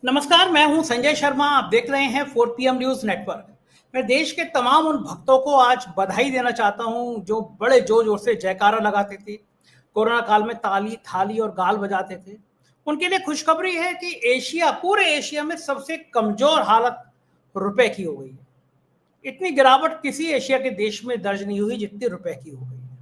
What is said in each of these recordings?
नमस्कार, मैं हूं संजय शर्मा। आप देख रहे हैं 4 PM न्यूज नेटवर्क। मैं देश के तमाम उन भक्तों को आज बधाई देना चाहता हूं जो बड़े जोर जोर से जयकारा लगाते थे, कोरोना काल में ताली थाली और गाल बजाते थे। उनके लिए खुशखबरी है कि पूरे एशिया में सबसे कमजोर हालत रुपए की हो गई है। इतनी गिरावट किसी एशिया के देश में दर्ज नहीं हुई जितनी रुपए की हो गई है।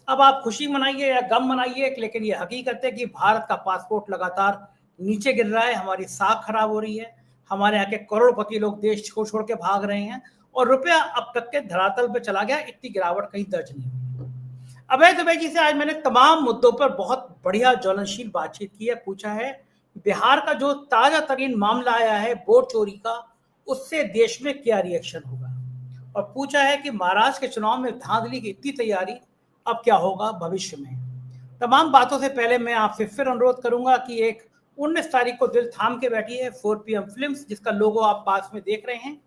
अब आप खुशी मनाइए या गम मनाइए, लेकिन ये हकीकत है कि भारत का पासपोर्ट लगातार नीचे गिर रहा है, हमारी साख खराब हो रही है, हमारे यहाँ के करोड़पति लोग देश छोड़ छोड़ के भाग रहे हैं और रुपया अब तक के धरातल पे चला गया। इतनी गिरावट कहीं दर्ज नहीं हुई। अभय दुबे जी से आज मैंने तमाम मुद्दों पर बहुत बढ़िया ज्वलनशील बातचीत की है। पूछा है बिहार का जो ताजा तरीन मामला आया है वोट चोरी का, उससे देश में क्या रिएक्शन होगा, और पूछा है कि महाराष्ट्र के चुनाव में धांधली की इतनी तैयारी, अब क्या होगा भविष्य में। तमाम बातों से पहले मैं आपसे फिर अनुरोध करूंगा कि एक 19 तारीख को दिल थाम के बैठी है 4 PM फिल्म्स, जिसका लोगो आप पास में देख रहे हैं।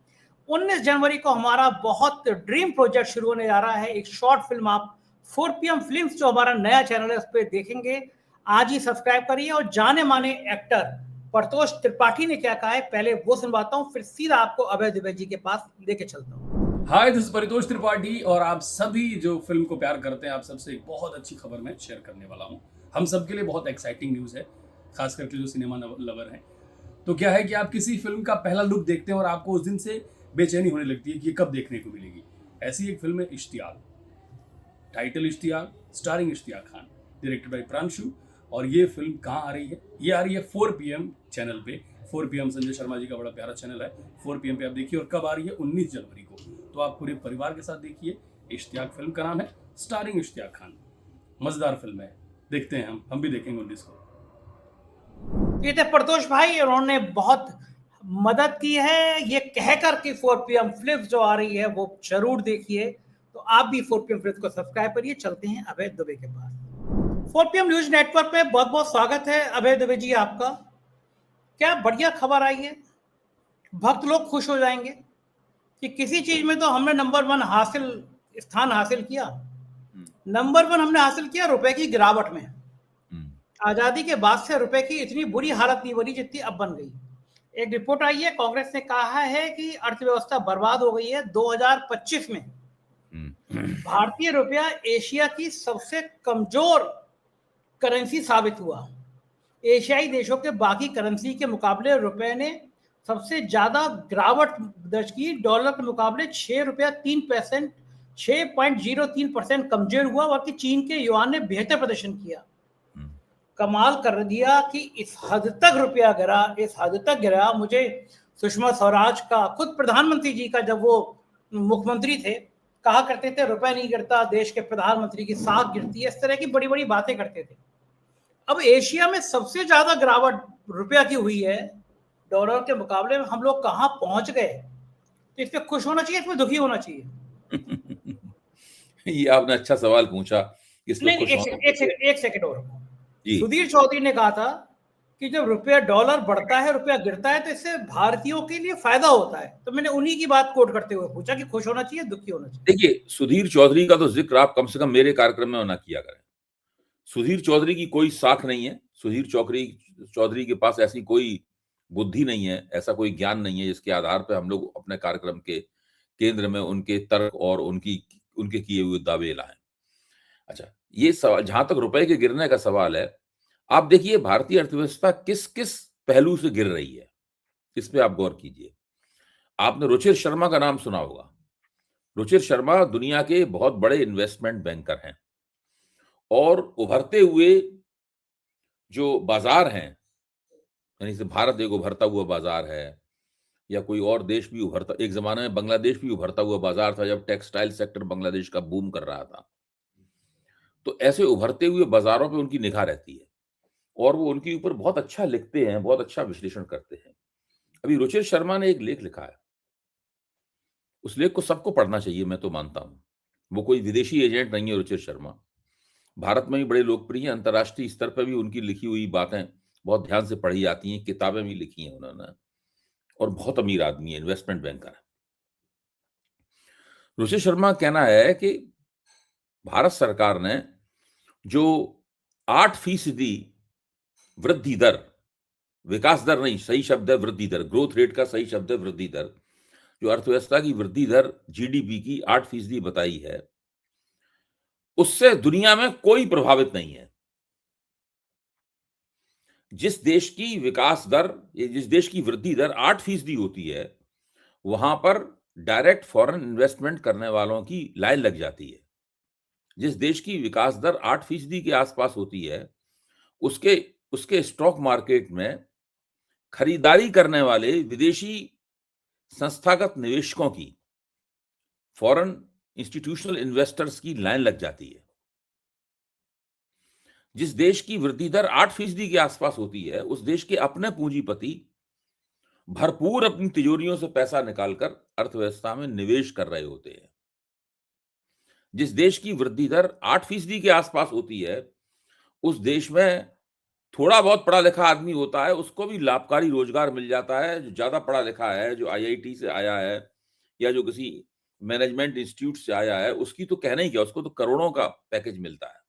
19 जनवरी को हमारा बहुत ड्रीम प्रोजेक्ट शुरू होने जा रहा है। एक शॉर्ट फिल्म आप 4 PM फिल्म्स जो हमारा नया चैनल है उस पर देखेंगे। आज ही सब्सक्राइब करिए। और जाने माने एक्टर परतोष त्रिपाठी ने क्या कहा है पहले वो सुनवाता हूँ, फिर सीधा आपको अभय दुबे जी के पास लेके चलता हूँ। हाय, दिस परितोष त्रिपाठी और आप सभी जो फिल्म को प्यार करते हैं, आप सबसे एक बहुत अच्छी खबर मैं शेयर करने वाला हूं। हम सबके लिए बहुत एक्साइटिंग न्यूज़ है, खास करके जो सिनेमा लवर हैं। तो क्या है कि आप किसी फिल्म का पहला लुक देखते हैं और आपको उस दिन से बेचैनी होने लगती है कि ये कब देखने को मिलेगी। ऐसी एक फिल्म है Ishtiaq. Title Ishtiaq, starring Ishtiaq Khan, directed by Pranshu. और ये फिल्म कहाँ आ रही है? ये आ रही है 4 PM चैनल पे। 4 PM संजय शर्मा जी का बड़ा प्यारा चैनल है। 4 PM पे आप देखिए। और कब आ रही है? 19 जनवरी को। तो आप पूरे परिवार के साथ देखिए। इश्तियाक फिल्म का नाम है, स्टारिंग इश्तियाक खान। मजेदार फिल्म है, देखते हैं हम भी देखेंगे 19 को। ये थे प्रतोष भाई, उन्होंने बहुत मदद की है ये कहकर कि 4 PM फिल्म्स जो आ रही है वो जरूर देखिए। तो आप भी 4 PM फिल्म्स को सब्सक्राइब करिए। चलते हैं अभय दुबे के पास। 4 PM न्यूज नेटवर्क में बहुत बहुत स्वागत है अभय दुबे जी आपका। क्या बढ़िया खबर आई है, भक्त लोग खुश हो जाएंगे कि किसी चीज में तो हमने स्थान हासिल किया। नंबर 1 हमने हासिल किया रुपए की गिरावट में। आजादी के बाद से रुपए की इतनी बुरी हालत नहीं बनी जितनी अब बन गई। एक रिपोर्ट आई है, कांग्रेस ने कहा है कि अर्थव्यवस्था बर्बाद हो गई है। 2025 में भारतीय रुपया एशिया की सबसे कमजोर करेंसी साबित हुआ। एशियाई देशों के बाकी करेंसी के मुकाबले रुपए ने सबसे ज्यादा गिरावट दर्ज की। डॉलर के मुकाबले 6.03% कमजोर हुआ, बल्कि चीन के युआन ने बेहतर प्रदर्शन किया। कमाल कर दिया कि इस हद तक रुपया गिरा, इस हद तक गिरा। मुझे सुषमा स्वराज का, खुद प्रधानमंत्री जी का, जब वो मुख्यमंत्री थे, कहा करते थे रुपया नहीं गिरता, देश के प्रधानमंत्री की साख गिरती है, इस तरह की बड़ी बड़ी बातें करते थे। अब एशिया में सबसे ज्यादा गिरावट रुपया की हुई है डॉलर के मुकाबले में। हम लोग कहां पहुंच गए? तो इस पे खुश होना चाहिए, इसमें दुखी होना चाहिए? ये आपने अच्छा सवाल पूछा। इस पे नहीं, खुश होना चाहिए। एक सेकंड और। जी। सुधीर चौधरी ने कहा था कि जब रुपया डॉलर बढ़ता है, रुपया गिरता है, तो इससे भारतीयों के लिए फायदा होता है। तो मैंने उन्हीं की बात कोट करते हुए पूछा कि खुश होना चाहिए, दुखी होना चाहिए? देखिए, सुधीर चौधरी का तो जिक्र आप कम से कम मेरे कार्यक्रम में ना किया करें। सुधीर चौधरी की कोई साख नहीं है। सुधीर चौधरी के पास ऐसी कोई बुद्धि नहीं है, ऐसा कोई ज्ञान नहीं है जिसके आधार पे हम लोग अपने कार्यक्रम के केंद्र में उनके तर्क और उनके किए हुए दावे लाएं। अच्छा, ये सवाल जहां तक रुपए के गिरने का सवाल है, आप देखिए भारतीय अर्थव्यवस्था किस किस पहलू से गिर रही है, इस पे आप गौर कीजिए। आपने रुचिर शर्मा का नाम सुना होगा। रुचिर शर्मा दुनिया के बहुत बड़े इन्वेस्टमेंट बैंकर हैं और उभरते हुए जो बाजार हैं, यानी से भारत एक उभरता हुआ बाजार है या कोई और देश भी उभरता, एक जमाने में बांग्लादेश भी उभरता हुआ बाजार था जब टेक्सटाइल सेक्टर बांग्लादेश का बूम कर रहा था। तो ऐसे उभरते हुए बाजारों पे उनकी निगाह रहती है और वो उनके ऊपर बहुत अच्छा लिखते हैं, बहुत अच्छा विश्लेषण करते हैं। अभी रुचिर शर्मा ने एक लेख लिखा है, उस लेख को सबको पढ़ना चाहिए, मैं तो मानता हूं। वो कोई विदेशी एजेंट नहीं है रुचिर शर्मा, भारत में भी बड़े लोकप्रिय हैं, अंतर्राष्ट्रीय स्तर पर भी उनकी लिखी हुई बातें बहुत ध्यान से पढ़ी जाती हैं, किताबें भी लिखी हैं उन्होंने, और बहुत अमीर आदमी है, इन्वेस्टमेंट बैंकर है। रुचिर शर्मा का कहना है कि भारत सरकार ने जो 8% वृद्धि दर विकास दर नहीं, सही शब्द है वृद्धि दर, ग्रोथ रेट का सही शब्द है वृद्धि दर। जो अर्थव्यवस्था की वृद्धि दर जीडीपी की 8% बताई है, उससे दुनिया में कोई प्रभावित नहीं है। जिस देश की विकास दर, जिस देश की वृद्धि दर 8% होती है, वहां पर डायरेक्ट फॉरेन इन्वेस्टमेंट करने वालों की लाइन लग जाती है। जिस देश की विकास दर 8% के आसपास होती है, उसके उसके स्टॉक मार्केट में खरीदारी करने वाले विदेशी संस्थागत निवेशकों की, फॉरेन इंस्टीट्यूशनल इन्वेस्टर्स की लाइन लग जाती है। जिस देश की वृद्धि दर 8% के आसपास होती है, उस देश के अपने पूंजीपति भरपूर अपनी तिजोरियों से पैसा निकालकर अर्थव्यवस्था में निवेश कर रहे होते हैं। जिस देश की वृद्धि दर 8% के आसपास होती है, उस देश में थोड़ा बहुत पढ़ा लिखा आदमी होता है, उसको भी लाभकारी रोजगार मिल जाता है। जो ज्यादा पढ़ा लिखा है, जो आईआईटी से आया है या जो किसी मैनेजमेंट इंस्टीट्यूट से आया है, उसकी तो कहना ही क्या, उसको तो करोड़ों का पैकेज मिलता है।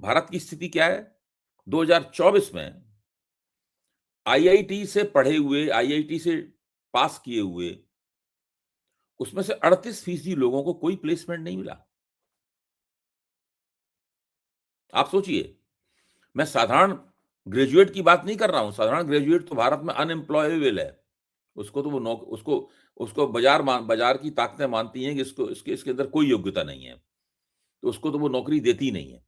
भारत की स्थिति क्या है? 2024 में आईआईटी से पढ़े हुए, आईआईटी से पास किए हुए, उसमें से 38% लोगों को कोई प्लेसमेंट नहीं मिला। आप सोचिए, मैं साधारण ग्रेजुएट की बात नहीं कर रहा हूं। साधारण ग्रेजुएट तो भारत में अनएम्प्लॉयबल है। उसको तो वो उसको बाजार की ताकतें मानती हैं कि इसके अंदर कोई योग्यता नहीं है, तो उसको तो वो नौकरी देती नहीं है।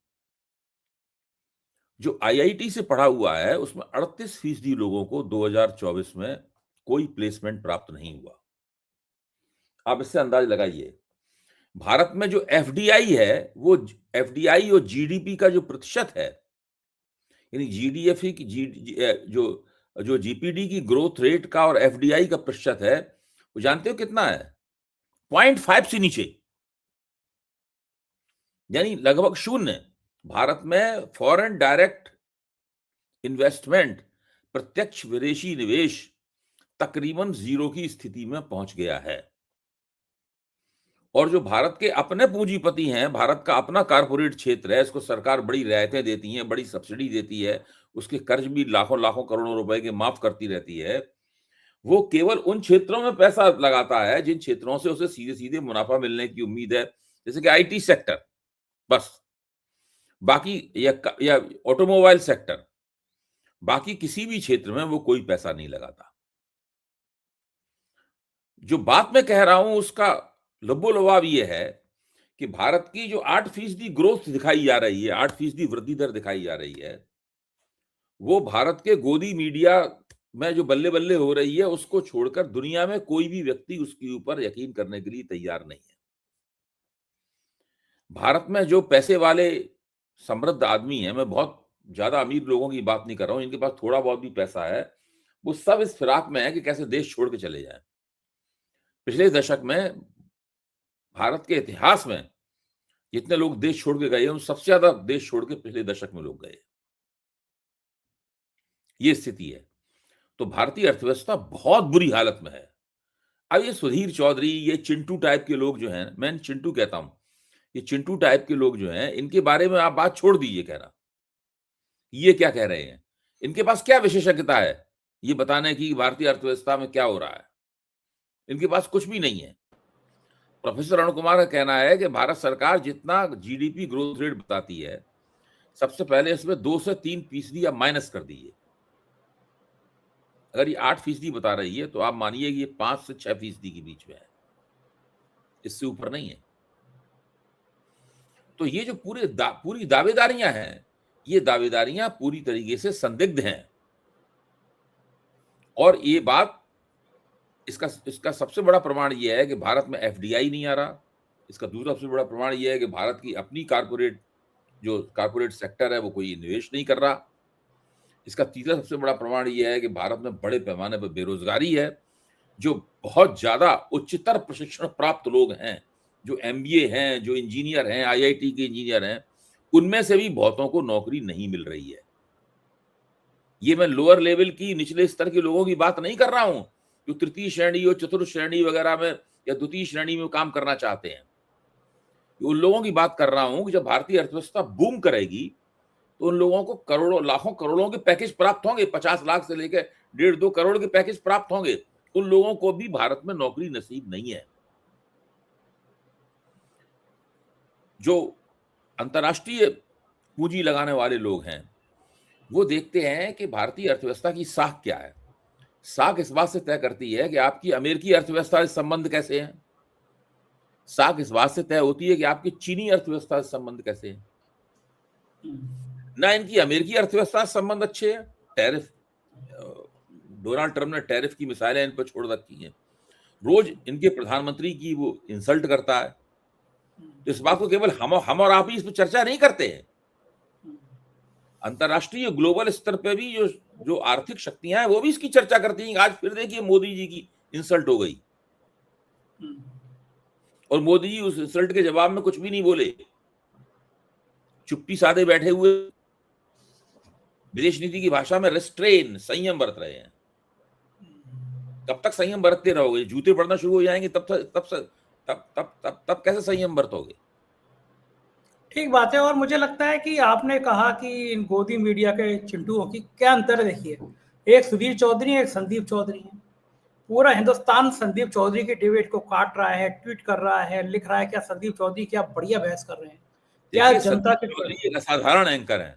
जो आईआईटी से पढ़ा हुआ है, उसमें 38% लोगों को 2024 में कोई प्लेसमेंट प्राप्त नहीं हुआ। आप इससे अंदाज लगाइए। भारत में जो एफडीआई है, वो एफडीआई और जीडीपी का जो प्रतिशत है, यानी जीडीएफई की जो जीपीडी की ग्रोथ रेट का और एफडीआई का प्रतिशत है, वो जानते हो कितना है? 0.5 से नीचे, यानी लगभग शून्य। भारत में फॉरेन डायरेक्ट इन्वेस्टमेंट, प्रत्यक्ष विदेशी निवेश तकरीबन 0 की स्थिति में पहुंच गया है। और जो भारत के अपने पूंजीपति हैं, भारत का अपना कारपोरेट क्षेत्र है, इसको सरकार बड़ी रियायतें देती है, बड़ी सब्सिडी देती है, उसके कर्ज भी लाखों लाखों करोड़ों रुपए के माफ करती रहती है। वो केवल उन क्षेत्रों में पैसा लगाता है जिन क्षेत्रों से उसे सीधे सीधे मुनाफा मिलने की उम्मीद है, जैसे कि आईटी सेक्टर, बस। बाकी या ऑटोमोबाइल सेक्टर, बाकी किसी भी क्षेत्र में वो कोई पैसा नहीं लगाता। जो बात मैं कह रहा हूं, उसका लबो-लबाब ये है कि भारत की जो 8% ग्रोथ दिखाई जा रही है, 8% वृद्धि दर दिखाई जा रही है, वो भारत के गोदी मीडिया में जो बल्ले-बल्ले हो रही है, उसको छोड़कर दुनिया में कोई भी व्यक्ति उसके ऊपर यकीन करने के लिए तैयार नहीं है। भारत में जो पैसे वाले समृद्ध आदमी हैं, मैं बहुत ज्यादा अमीर लोगों की बात नहीं कर रहा हूं, इनके पास थोड़ा बहुत भी पैसा है, वो सब इस फिराक में है कि कैसे देश छोड़ के चले जाएं। पिछले दशक में भारत के इतिहास में जितने लोग देश छोड़ के गए हैं, सबसे ज्यादा देश छोड़ के पिछले दशक में लोग गए। ये स्थिति है। तो भारतीय अर्थव्यवस्था बहुत बुरी हालत में है। अब ये सुधीर चौधरी, ये चिंटू टाइप के लोग जो हैं, मैं चिंटू कहता हूं, ये चिंटू टाइप के लोग जो हैं, इनके बारे में आप बात छोड़ दीजिए कहना। ये क्या कह रहे हैं? इनके पास क्या विशेषज्ञता है ये बताने की भारतीय अर्थव्यवस्था में क्या हो रहा है? इनके पास कुछ भी नहीं है। प्रोफेसर अरुण कुमार का कहना है कि भारत सरकार जितना जीडीपी ग्रोथ रेट बताती है, सबसे पहले इसमें 2 से 3% आप माइनस कर दीजिए। अगर ये 8% बता रही है, तो आप मानिए कि ये 5 से 6% के बीच में है, इससे ऊपर नहीं है। तो ये जो पूरी दावेदारियां हैं, ये दावेदारियां पूरी तरीके से संदिग्ध हैं। और ये बात, इसका सबसे बड़ा प्रमाण ये है कि भारत में एफडीआई नहीं आ रहा। इसका दूसरा सबसे बड़ा प्रमाण ये है कि भारत की अपनी कारपोरेट सेक्टर है, वो कोई निवेश नहीं कर रहा। इसका तीसरा सबसे बड़ा प्रमाण ये है कि भारत में बड़े पैमाने पर बेरोजगारी है। जो बहुत ज्यादा उच्चतर प्रशिक्षण प्राप्त लोग हैं, जो एमबीए हैं, जो इंजीनियर हैं, आईआईटी के इंजीनियर हैं, उनमें से भी बहुतों को नौकरी नहीं मिल रही है। ये मैं लोअर लेवल की, निचले स्तर के लोगों की बात नहीं कर रहा हूं, जो तृतीय श्रेणी और चतुर्थ श्रेणी वगैरह में या द्वितीय श्रेणी में काम करना चाहते हैं। उन लोगों की बात कर रहा हूं कि जब भारतीय अर्थव्यवस्था बूम करेगी, तो उन लोगों को करोड़ों लाखों करोड़ों के पैकेज प्राप्त होंगे, 50 लाख से लेकर 1.5-2 करोड़ के पैकेज प्राप्त होंगे। उन लोगों को भी भारत में नौकरी नसीब नहीं है। जो अंतर्राष्ट्रीय पूंजी लगाने वाले लोग हैं, वो देखते हैं कि भारतीय अर्थव्यवस्था की साख क्या है। साख इस बात से तय करती है कि आपकी अमेरिकी अर्थव्यवस्था से संबंध कैसे हैं। साख इस बात से तय होती है कि आपकी चीनी अर्थव्यवस्था से संबंध कैसे हैं। ना इनकी अमेरिकी अर्थव्यवस्था से संबंध अच्छे हैं। टैरिफ, डोनाल्ड ट्रंप ने टैरिफ की मिसाइलें इन पर छोड़ रखी हैं। रोज इनके प्रधानमंत्री की वो इंसल्ट करता है। तो इस बात को केवल हम और आप ही इस पर चर्चा नहीं करते हैं। अंतरराष्ट्रीय ग्लोबल स्तर पे भी जो आर्थिक शक्तियां हैं वो भी इसकी चर्चा करती हैं। आज फिर देखिए मोदी जी की इंसल्ट हो गई और मोदी जी उस इंसल्ट के जवाब में कुछ भी नहीं बोले, चुप्पी साधे बैठे हुए विदेश नीति की भाषा में रेस्ट्रेन, संयम बरत रहे हैं। कब तक संयम बरतते रहोगे? जूते पड़ना शुरू हो जाएंगे तब कैसे संयम बरतोगे? ठीक बात है। और मुझे लगता है कि आपने कहा कि इन गोदी मीडिया के चिंटुओं की क्या अंतर है। देखिए, एक सुधीर चौधरी, एक संदीप चौधरी है। पूरा हिंदुस्तान संदीप चौधरी के डिबेट को काट रहा है, ट्वीट कर रहा है, लिख रहा है क्या संदीप चौधरी क्या बढ़िया बहस कर रहे हैं, क्या जनता के असाधारण एंकर हैं।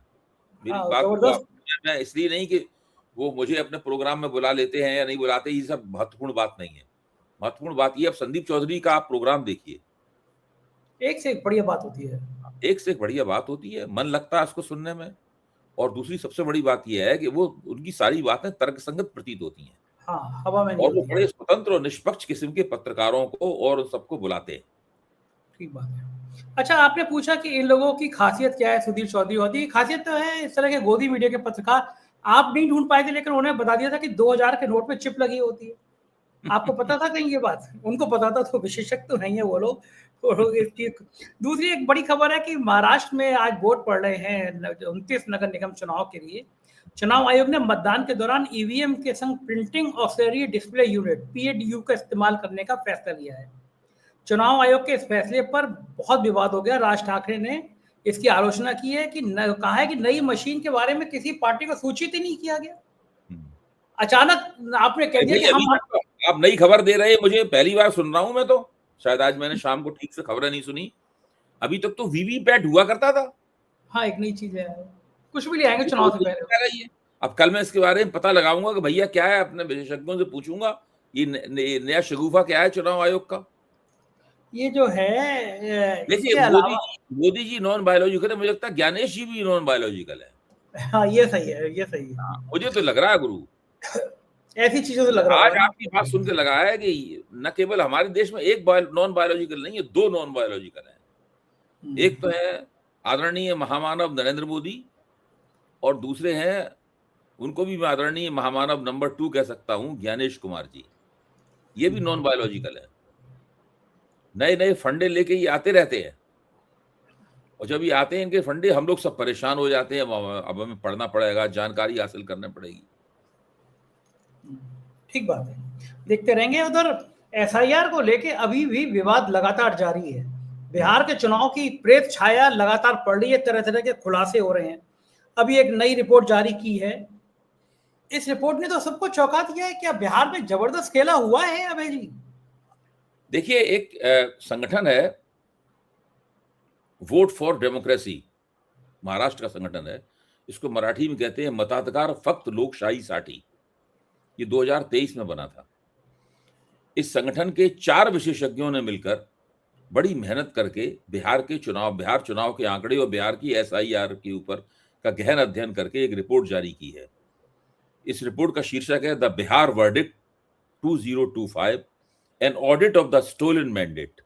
मेरी बात जबरदस्त। मैं इसलिए नहीं कि वो मुझे अपने प्रोग्राम में बुला लेते हैं या नहीं बुलाते, ये सब महत्वपूर्ण बात नहीं है। महत्वपूर्ण बात ये, अब संदीप चौधरी का आप प्रोग्राम देखिए, एक से एक बढ़िया बात होती है। एक से एक बढ़िया बात होती है, मन लगता है उसको सुनने में। और दूसरी सबसे बड़ी बात यह है कि वो उनकी सारी बातें तर्कसंगत प्रतीत होती हैं। हाँ, हवा में नहीं और वो होती है। बड़े स्वतंत्र और निष्पक्ष किस्म के पत्रकारों को और उन सबको बुलाते हैं। ठीक बात है। अच्छा, आपने पूछा कि इन लोगों की खासियत क्या है। सुधीर चौधरी होती खासियत तो है इस तरह के गोदी मीडिया के पत्रकार आप नहीं ढूंढ पाए थे, लेकिन उन्होंने बता दिया था कि 2000 के नोट में चिप लगी होती है। आपको पता था कहीं ये बात? उनको पता था, तो विशेषज्ञ तो नहीं है वो लोग। इसकी दूसरी एक बड़ी खबर है कि महाराष्ट्र में आज वोट पड़ रहे हैं 29 नगर निगम चुनाव के लिए। चुनाव आयोग ने मतदान के दौरान ईवीएम के संग प्रिंटिंग ऑक्सिलरी डिस्प्ले यूनिट पीएडीयू का इस्तेमाल करने का फैसला लिया है। चुनाव आयोग के इस फैसले पर बहुत विवाद हो गया। राज ठाकरे ने इसकी आलोचना की है कि कहा है कि नई मशीन के बारे में किसी पार्टी को सूचित ही नहीं किया गया। अचानक आपने कह दिया कि हम आप नई खबर दे रहे हैं, मुझे पहली बार सुन रहा हूं मैं तो। शायद आज मैंने शाम को ठीक से खबरें नहीं सुनी। अभी तक तो वीवीपैट हुआ करता था। हाँ, एक नई चीज है, कुछ भी ले आएंगे चुनाव से पहले। अब कल मैं इसके बारे में पता लगाऊंगा कि भैया क्या है, अपने विशेषज्ञों से पूछूंगा ये नया शगुफा क्या है चुनाव आयोग का। ये जो है देखिए, मोदी जी नॉन बायोलॉजिकल है, मुझे लगता है ज्ञानेश जी भी नॉन बायोलॉजिकल है। हाँ, ये सही है, ये सही है। मुझे तो लग रहा है गुरु, ऐसी चीजों से लग रहा है। आज आपकी बात सुन के लगा है कि न केवल हमारे देश में एक नॉन बायोलॉजिकल नहीं है, 2 नॉन बायोलॉजिकल है। एक तो है आदरणीय महामानव नरेंद्र मोदी, और दूसरे हैं, उनको भी मैं आदरणीय महामानव नंबर 2 कह सकता हूं, ज्ञानेश कुमार जी। ये भी नॉन बायोलॉजिकल है। नए नए फंडे लेके ये आते रहते हैं, और जब ये आते हैं इनके फंडे, हम लोग सब परेशान हो जाते हैं। अब हमें पढ़ना पड़ेगा, जानकारी हासिल करनी पड़ेगी। ठीक बात है, देखते रहेंगे। उधर एसआईआर को लेके अभी भी विवाद लगातार जारी है। बिहार के चुनाव की प्रेत छाया लगातार पड़ रही है, तरह तरह के खुलासे हो रहे हैं। अभी एक नई रिपोर्ट जारी की है। इस रिपोर्ट ने तो सबको चौंका दिया है। क्या बिहार में जबरदस्त खेला हुआ है अभय जी? देखिए, एक संगठन है वोट फॉर डेमोक्रेसी, महाराष्ट्र का संगठन है। इसको मराठी में कहते हैं मताधिकार फक्त लोकशाही साठी। ये 2023 में बना था। इस संगठन के 4 विशेषज्ञों ने मिलकर बड़ी मेहनत करके बिहार चुनाव के आंकड़े और बिहार की एसआईआर के ऊपर का गहन अध्ययन करके एक रिपोर्ट जारी की है। इस रिपोर्ट का शीर्षक है the Bihar verdict 2025, an audit of the stolen mandate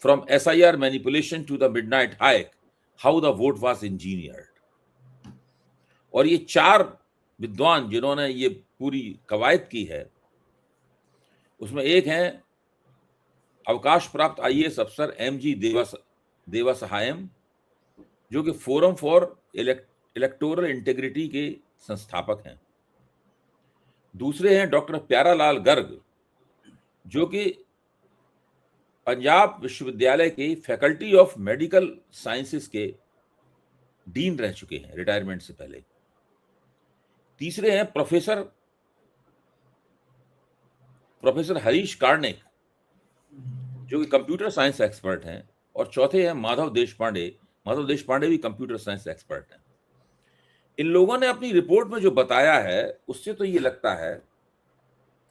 from SIR manipulation to the midnight hike, how the vote was engineered. और ये 4 विद्वान जिन्होंने ये पूरी कवायद की है, उसमें एक हैं अवकाश प्राप्त आईएएस अफसर एमजी देवासहायम, जो कि फोरम फॉर इलेक्टोरल इंटेग्रिटी के संस्थापक हैं। दूसरे हैं डॉक्टर प्यारालाल गर्ग, जो कि पंजाब विश्वविद्यालय के फैकल्टी ऑफ मेडिकल साइंसेस के डीन रह चुके हैं रिटायरमेंट से पहले। तीसरे हैं प्रोफेसर हरीश कार्णिक, जो कि कंप्यूटर साइंस एक्सपर्ट हैं। और चौथे हैं माधव देशपांडे भी कंप्यूटर साइंस एक्सपर्ट हैं। इन लोगों ने अपनी रिपोर्ट में जो बताया है उससे तो ये लगता है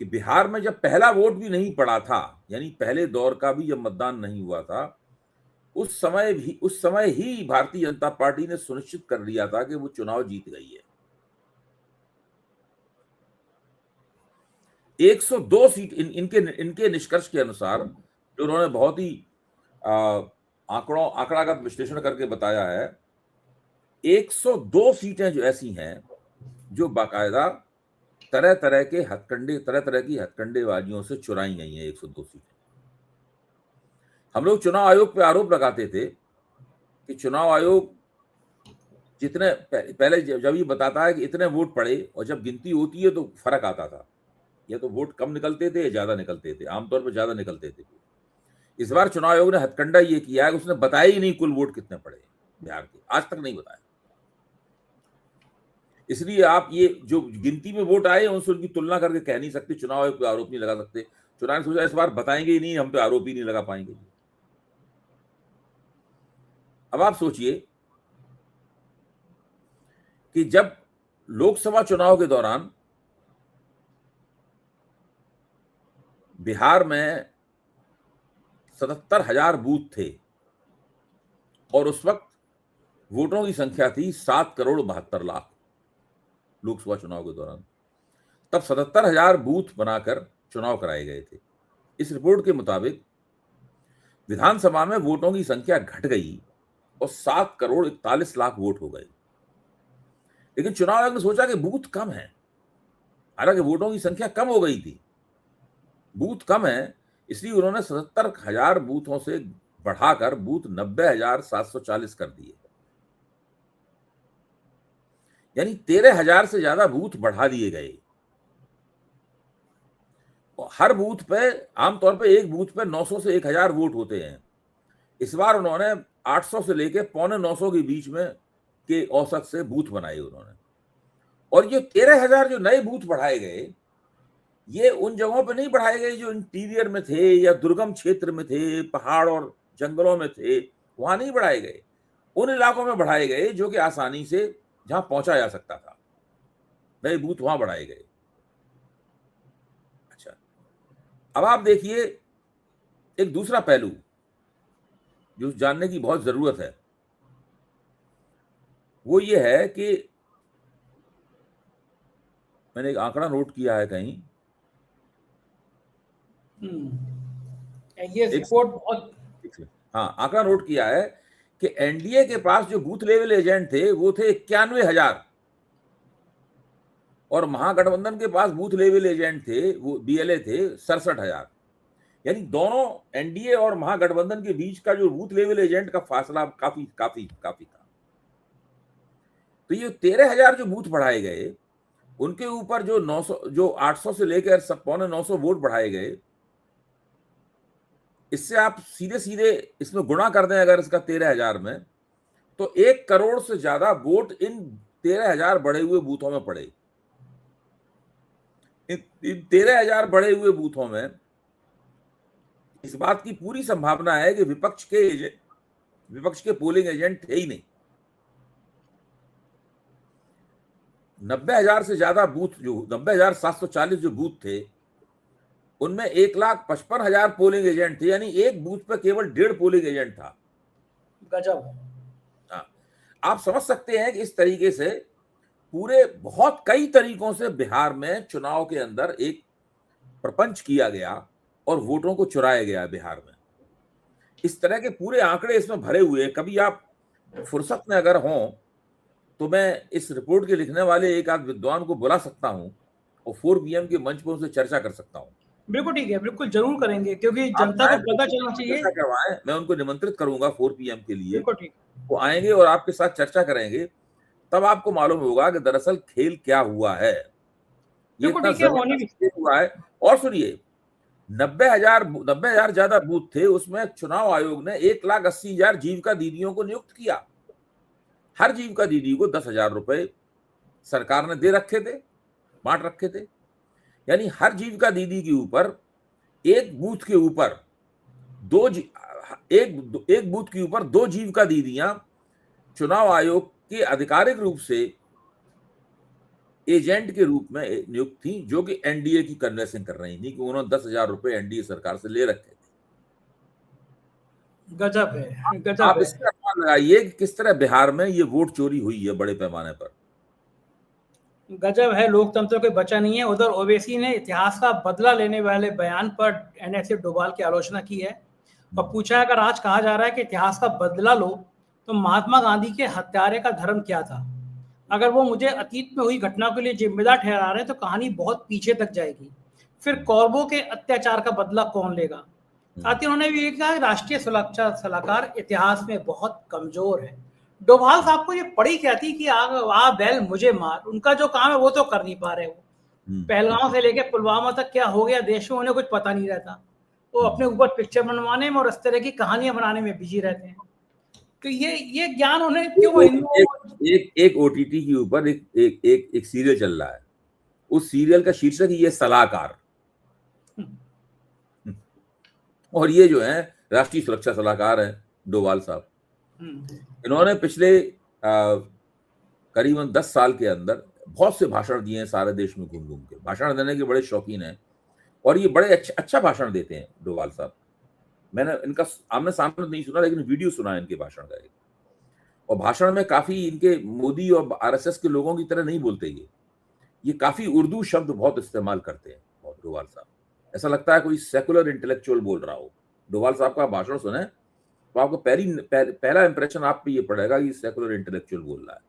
कि बिहार में जब पहला वोट भी नहीं पड़ा था, यानी पहले दौर का भी जब मतदान नहीं हुआ था, उस समय ही भारतीय जनता पार्टी ने सुनिश्चित कर लिया था कि वो चुनाव जीत गई है। 102 सीट इनके निष्कर्ष के अनुसार, जो उन्होंने बहुत ही आंकड़ागत विश्लेषण करके बताया है, 102 सीटें जो ऐसी हैं जो बाकायदा तरह तरह की हथकंडेबाजियों से चुराई गई हैं। 102 सीटें। हम लोग चुनाव आयोग पे आरोप लगाते थे कि चुनाव आयोग जितने पहले जब ये बताता है कि इतने वोट पड़े, और जब गिनती होती है तो फर्क आता था, या तो वोट कम निकलते थे या ज्यादा निकलते थे, आमतौर पर ज्यादा निकलते थे। इस बार चुनाव आयोग ने हथकंडा ये किया है कि उसने बताया ही नहीं कुल वोट कितने पड़े बिहार के, आज तक नहीं बताया। इसलिए आप ये जो गिनती में वोट आए उनसे उनकी तुलना करके कह नहीं सकते, चुनाव आयोग पे आरोप नहीं लगा सकते। चुनाव ने सोचा इस बार बताएंगे ही नहीं, हम पे आरोप ही नहीं लगा पाएंगे। अब आप सोचिए कि जब लोकसभा चुनाव के दौरान बिहार में 77,000 बूथ थे और उस वक्त वोटरों की संख्या थी 7,72,00,000 लोकसभा चुनाव के दौरान, तब 77,000 बूथ बनाकर चुनाव कराए गए थे। इस रिपोर्ट के मुताबिक विधानसभा में वोटों की संख्या घट गई और 7,41,00,000 वोट हो गए। लेकिन चुनाव आयोग ने सोचा कि बूथ कम है, हालांकि वोटों की संख्या कम हो गई थी, बूथ कम है, इसलिए उन्होंने 77,000 बूथों से बढ़ाकर बूथ 90,740 कर दिए, यानी 13,000 से ज्यादा बूथ बढ़ा दिए गए। और हर बूथ पे, आमतौर पे एक बूथ पे 900 से 1,000 वोट होते हैं। इस बार उन्होंने 800 से लेके 850 के बीच में के औसत से बूथ बनाए उन्होंने। और ये 13,000 जो नए बूथ बढ़ाए गए, ये उन जगहों पे नहीं बढ़ाए गए जो इंटीरियर में थे या दुर्गम क्षेत्र में थे, पहाड़ और जंगलों में थे, वहां नहीं बढ़ाए गए। उन इलाकों में बढ़ाए गए जो कि आसानी से जहां पहुंचा जा सकता था, नए बूथ वहां बढ़ाए गए। अच्छा, अब आप देखिए एक दूसरा पहलू जो जानने की बहुत जरूरत है, वो ये है कि मैंने एक आंकड़ा नोट किया है कहीं, ये रिपोर्ट बहुत, हाँ, आंकड़ा नोट किया है कि एनडीए के पास जो बूथ लेवल एजेंट थे वो थे 91,000, और महागठबंधन के पास बूथ लेवल एजेंट थे, वो बीएलए थे 67,000। यानी दोनों एनडीए और महागठबंधन के बीच का जो बूथ लेवल एजेंट का फासला काफी काफी काफी था। तो ये 13,000 जो बूथ बढ़ाए गए, उनके ऊपर जो 800 से लेकर 950 वोट बढ़ाए गए, इससे आप सीधे सीधे इसमें गुणा कर दें अगर इसका 13,000 में, तो 1 करोड़ से ज्यादा वोट इन 13,000 बढ़े हुए बूथों में पड़े। इन 13,000 बढ़े हुए बूथों में इस बात की पूरी संभावना है कि विपक्ष के पोलिंग एजेंट थे ही नहीं। 90,000 से ज्यादा बूथ, जो 90,740 जो बूथ थे, उनमें 1,55,000 पोलिंग एजेंट थे, यानी एक बूथ पर केवल 1.5 पोलिंग एजेंट था। गजब। हाँ, आप समझ सकते हैं कि इस तरीके से पूरे बहुत कई तरीकों से बिहार में चुनाव के अंदर एक प्रपंच किया गया और वोटों को चुराया गया बिहार में। इस तरह के पूरे आंकड़े इसमें भरे हुए हैं। कभी आप फुर्सत में अगर हों तो मैं इस रिपोर्ट के लिखने वाले एक आध विद्वान को बुला सकता हूं और 4 PM के मंच पर उनसे चर्चा कर सकता हूं। बिल्कुल ठीक है, बिल्कुल जरूर करेंगे, क्योंकि जनता को पता चलना चाहिए। करवाएं, मैं उनको निमंत्रित करूंगा 4 PM के लिए। बिल्कुल ठीक, वो आएंगे और आपके साथ चर्चा करेंगे, तब आपको मालूम होगा कि दरअसल खेल क्या हुआ है, ये इतना जबरदस्त हुआ है। और सुनिए, 90,000 ज्यादा बूथ थे, उसमें चुनाव आयोग ने 1,80,000 जीविका दीदियों को नियुक्त किया। हर जीविका दीदी को 10,000 रुपए सरकार ने दे रखे थे, बांट रखे थे। यानी हर जीविका दीदी के ऊपर एक बूथ के ऊपर एक बूथ के ऊपर 2 जीविका दीदियां चुनाव आयोग के आधिकारिक रूप से एजेंट के रूप में नियुक्त थी, जो कि एनडीए की कन्वेंसिंग कर रही थी, कि उन्होंने 10,000 रुपए एनडीए सरकार से ले रखे थे। गजब है, गजब आप है। इसका अनुमान लगाइए कि किस तरह बिहार में ये वोट चोरी हुई है बड़े पैमाने पर। गजब है, लोकतंत्र कोई बचा नहीं है। उधर ओवैसी ने इतिहास का बदला लेने वाले बयान पर एनएसए डोभाल की आलोचना की है और पूछा है, अगर आज कहा जा रहा है कि इतिहास का बदला लो, तो महात्मा गांधी के हत्यारे का धर्म क्या था? अगर वो मुझे अतीत में हुई घटना के लिए जिम्मेदार ठहरा रहे हैं तो कहानी बहुत पीछे तक जाएगी। फिर कौरवों के अत्याचार का बदला कौन लेगा? साथ ही उन्होंने भी ये कहा, राष्ट्रीय सुरक्षा सलाहकार इतिहास में बहुत कमजोर है। डोभाल साहब को ये पड़ी क्या थी कि आ बैल मुझे मार, उनका जो काम है वो तो कर नहीं पा रहे। वो पहलगांव से लेके पुलवामा तक क्या हो गया देश में, उन्हें कुछ पता नहीं रहता। वो अपने ऊपर पिक्चर बनवाने में और इस तरह की कहानियां बनाने में बिजी रहते हैं। तो ये ज्ञान उन्हें क्यों? एक ओटीटी के ऊपर एक सीरियल चल रहा है, उस सीरियल का शीर्षक ये सलाहकार, और ये जो है राष्ट्रीय सुरक्षा सलाहकार है डोभाल साहब। इन्होंने पिछले करीबन 10 साल के अंदर बहुत से भाषण दिए हैं सारे देश में घूम घूम के। भाषण देने के बड़े शौकीन हैं और ये बड़े अच्छा भाषण देते हैं डोभाल साहब। मैंने इनका आमने सामने नहीं सुना, लेकिन वीडियो सुना है इनके भाषण का। और भाषण में काफी इनके मोदी और आरएसएस के लोगों की तरह नहीं बोलते। ये काफी उर्दू शब्द बहुत इस्तेमाल करते हैं डोभाल साहब। ऐसा लगता है कोई सेकुलर इंटेलेक्चुअल बोल रहा हो। डोभाल साहब का भाषण सुने तो आपको पहला इंप्रेशन आप पे ये पड़ेगा कि सेकुलर इंटेलेक्चुअल बोल रहा है।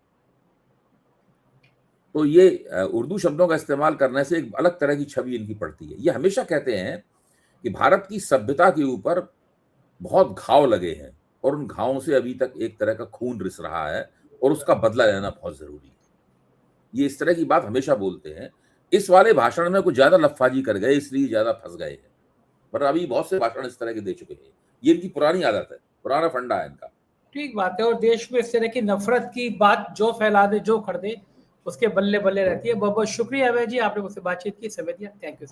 तो ये उर्दू शब्दों का इस्तेमाल करने से एक अलग तरह की छवि इनकी पड़ती है। ये हमेशा कहते हैं कि भारत की सभ्यता के ऊपर बहुत घाव लगे हैं और उन घावों से अभी तक एक तरह का खून रिस रहा है और उसका बदला लेना बहुत जरूरी है। ये इस तरह की बात हमेशा बोलते हैं। इस वाले भाषण में कुछ ज्यादा लफ्फाजी कर गए, इसलिए ज्यादा फंस गए हैं, पर अभी बहुत से भाषण इस तरह के दे चुके हैं। ये इनकी पुरानी आदत है, पुराना फंडा है इनका। ठीक बात है। और देश में इस तरह की नफरत की बात जो फैला दे, जो कर दे, उसके बल्ले बल्ले रहती है। बहुत बहुत शुक्रिया अभय जी, आपने मुझसे बातचीत की, समय दिया। Thank you.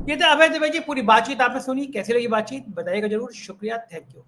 ये था अभय दुबे जी। पूरी बातचीत आपने सुनी, कैसी लगी बातचीत बताइएगा जरूर। शुक्रिया, थैंक यू।